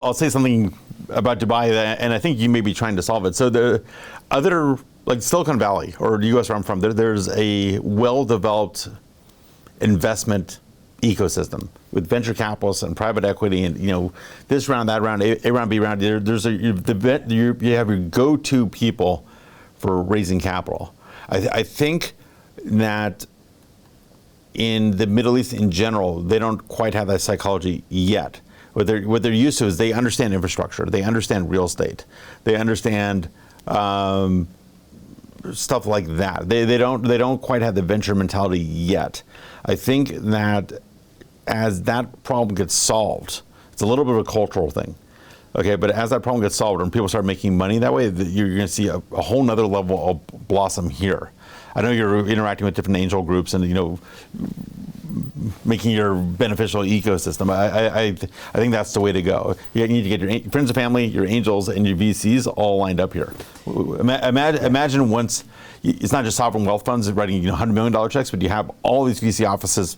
I'll say something about Dubai, and I think you may be trying to solve it. So the other, like Silicon Valley or the U.S. where I'm from, there's a well-developed investment ecosystem with venture capitalists and private equity, and this round, that round, A round, B round. You have your go-to people for raising capital. I think that in the Middle East in general, they don't quite have that psychology yet. What they're used to is they understand infrastructure, they understand real estate, they understand stuff like that. They don't quite have the venture mentality yet. I think that as that problem gets solved, it's a little bit of a cultural thing. Okay, but as that problem gets solved and people start making money that way, you're going to see a whole nother level of blossom here. I know you're interacting with different angel groups and making your beneficial ecosystem. I think that's the way to go. You need to get your friends and family, your angels, and your VCs all lined up here. Imagine once it's not just sovereign wealth funds writing $100 million checks, but you have all these VC offices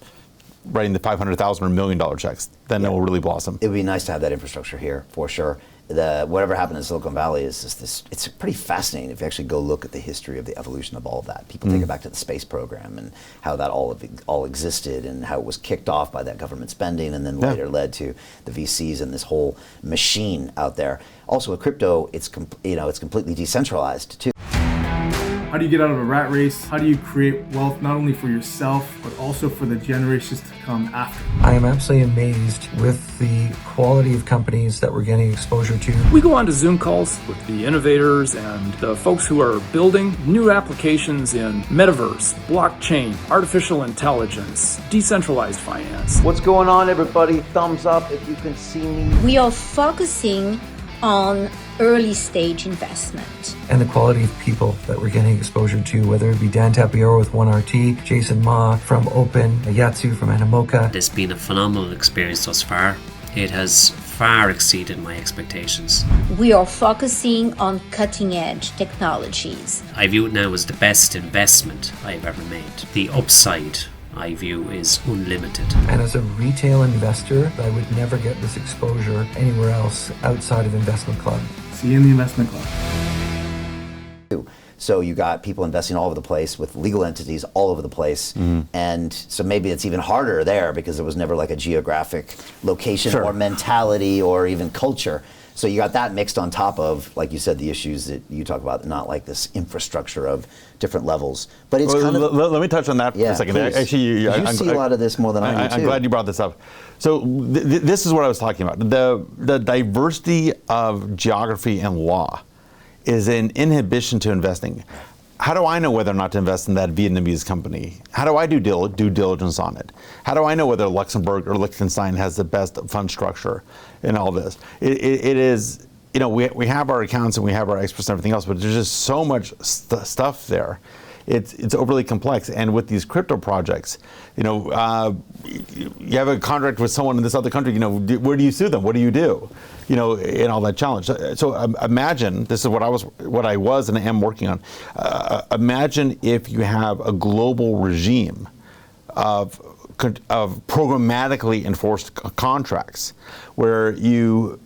writing the $500,000 or $1 million checks. Then it will really blossom. It would be nice to have that infrastructure here for sure. Whatever happened in Silicon Valley is just this. It's pretty fascinating if you actually go look at the history of the evolution of all of that. People take it back to the space program and how that all existed and how it was kicked off by that government spending and then later led to the VCs and this whole machine out there. Also with crypto, it's completely decentralized too. How do you get out of a rat race? How do you create wealth not only for yourself, but also for the generations to come after? I am absolutely amazed with the quality of companies that we're getting exposure to. We go on to Zoom calls with the innovators and the folks who are building new applications in metaverse, blockchain, artificial intelligence, decentralized finance. What's going on, everybody? Thumbs up if you can see me. We are focusing on early stage investment. And the quality of people that we're getting exposure to, whether it be Dan Tapiero with 1RT, Jason Ma from Open, Yatsu from Animoca. It's been a phenomenal experience thus far. It has far exceeded my expectations. We are focusing on cutting edge technologies. I view it now as the best investment I've ever made. The upside I view is unlimited. And as a retail investor, I would never get this exposure anywhere else outside of Investment Club. See you in the Investment Club. So you got people investing all over the place with legal entities all over the place. And so maybe it's even harder there because there was never like a geographic location or mentality or even culture. So you got that mixed on top of, like you said, the issues that you talk about, not like this infrastructure of different levels. But it's kind of... Let me touch on that for a second. Actually, you see a lot of this more than I do, too. I'm glad you brought this up. So this is what I was talking about. The diversity of geography and law is an inhibition to investing. How do I know whether or not to invest in that Vietnamese company? How do I do due diligence on it? How do I know whether Luxembourg or Liechtenstein has the best fund structure in all this? It is, we have our accounts and we have our experts and everything else, but there's just so much stuff there. It's overly complex. And with these crypto projects, you have a contract with someone in this other country, where do you sue them? What do you do? And all that challenge. So imagine, this is what I was and am working on. Imagine if you have a global regime of programmatically enforced contracts where you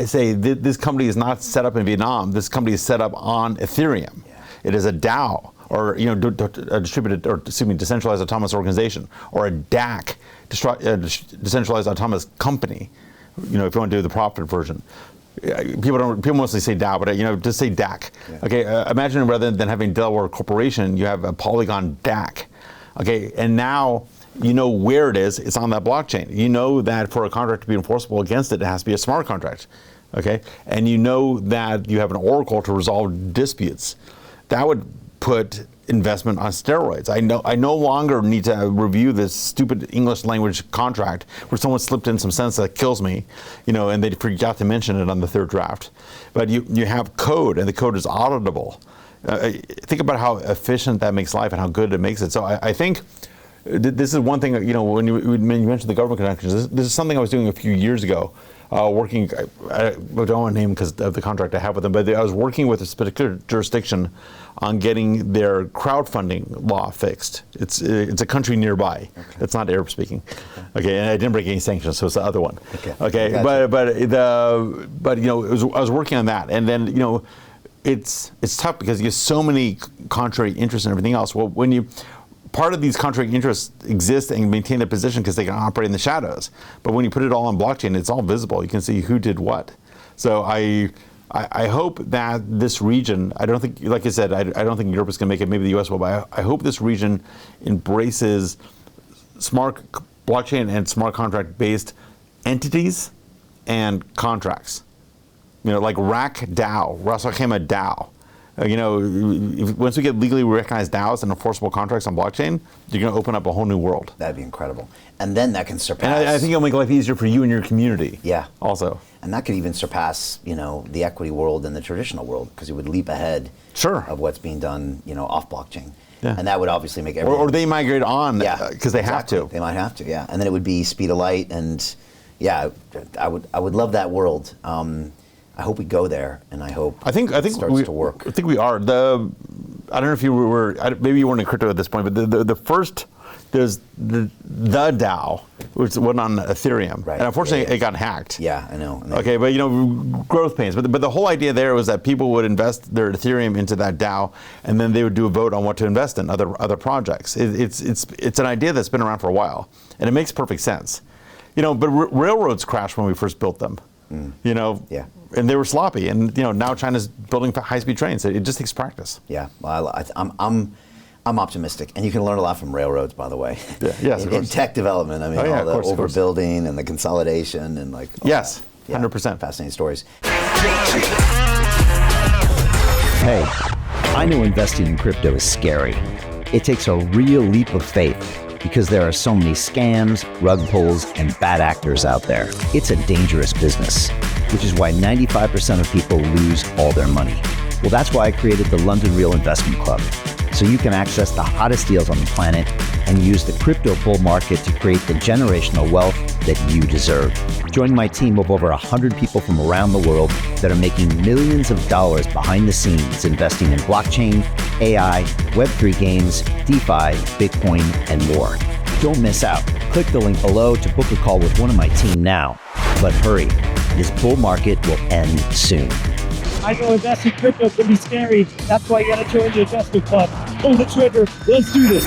say this company is not set up in Vietnam, this company is set up on Ethereum. It is a DAO. Or a decentralized autonomous organization, or a DAC, decentralized autonomous company. If you want to do the profit version, people mostly say DAO, but just say DAC. Okay, imagine rather than having Delaware Corporation, you have a Polygon DAC. Okay, and now you know where it is. It's on that blockchain. You know that for a contract to be enforceable against it, it has to be a smart contract. Okay, and you know that you have an oracle to resolve disputes. That would put investment on steroids. I no longer need to review this stupid English language contract where someone slipped in some sense that kills me, and they forgot to mention it on the third draft. But you have code, and the code is auditable. Think about how efficient that makes life and how good it makes it. So I think this is one thing, when you mentioned the government connections, this is something I was doing a few years ago, working, I don't want to name because of the contract I have with them, but I was working with this particular jurisdiction on getting their crowdfunding law fixed. It's a country nearby. Okay. It's not Arab speaking. Okay, and I didn't break any sanctions, so it's the other one. Okay, Gotcha. but I was working on that, and then it's tough because you have so many contrary interests and everything else. Well, part of these contrary interests exist and maintain their position because they can operate in the shadows. But when you put it all on blockchain, it's all visible. You can see who did what. So I hope that this region, I don't think, like I said, I don't think Europe is going to make it, maybe the US will, but I hope this region embraces smart blockchain and smart contract based entities and contracts. Like RAC DAO, Ras Al Khaimah DAO. Once we get legally recognized DAOs and enforceable contracts on blockchain, you're going to open up a whole new world. That'd be incredible. And then that can surpass. And I think it'll make life easier for you and your community. Yeah. Also. And that could even surpass, the equity world and the traditional world, because it would leap ahead of what's being done, off blockchain. Yeah. And that would obviously make everything. Or they migrate on because they have to. They might have to, yeah. And then it would be speed of light, and I would love that world. I hope we go there, and I hope it starts to work. I think we are. I don't know if you were, maybe you weren't in crypto at this point, but the first, there's the DAO, which went on Ethereum. Right. And unfortunately, it got hacked. Yeah, I know. Okay, but growth pains. But the whole idea there was that people would invest their Ethereum into that DAO, and then they would do a vote on what to invest in, other projects. It's an idea that's been around for a while, and it makes perfect sense. But railroads crashed when we first built them. And they were sloppy, and now China's building high-speed trains. It just takes practice. Yeah, well, I'm optimistic, and you can learn a lot from railroads, by the way. Yeah, yes, in tech development, all the overbuilding and the consolidation and yes, 100%. Fascinating stories. Hey, I know investing in crypto is scary. It takes a real leap of faith, because there are so many scams, rug pulls, and bad actors out there. It's a dangerous business, which is why 95% of people lose all their money. Well, that's why I created the London Real Investment Club, so you can access the hottest deals on the planet and use the crypto bull market to create the generational wealth that you deserve. Join my team of over 100 people from around the world that are making millions of dollars behind the scenes investing in blockchain, AI, Web3 games, DeFi, Bitcoin, and more. Don't miss out. Click the link below to book a call with one of my team now. But hurry, this bull market will end soon. I know investing in crypto can be scary. That's why you gotta join the investment club. Pull the trigger. Let's do this.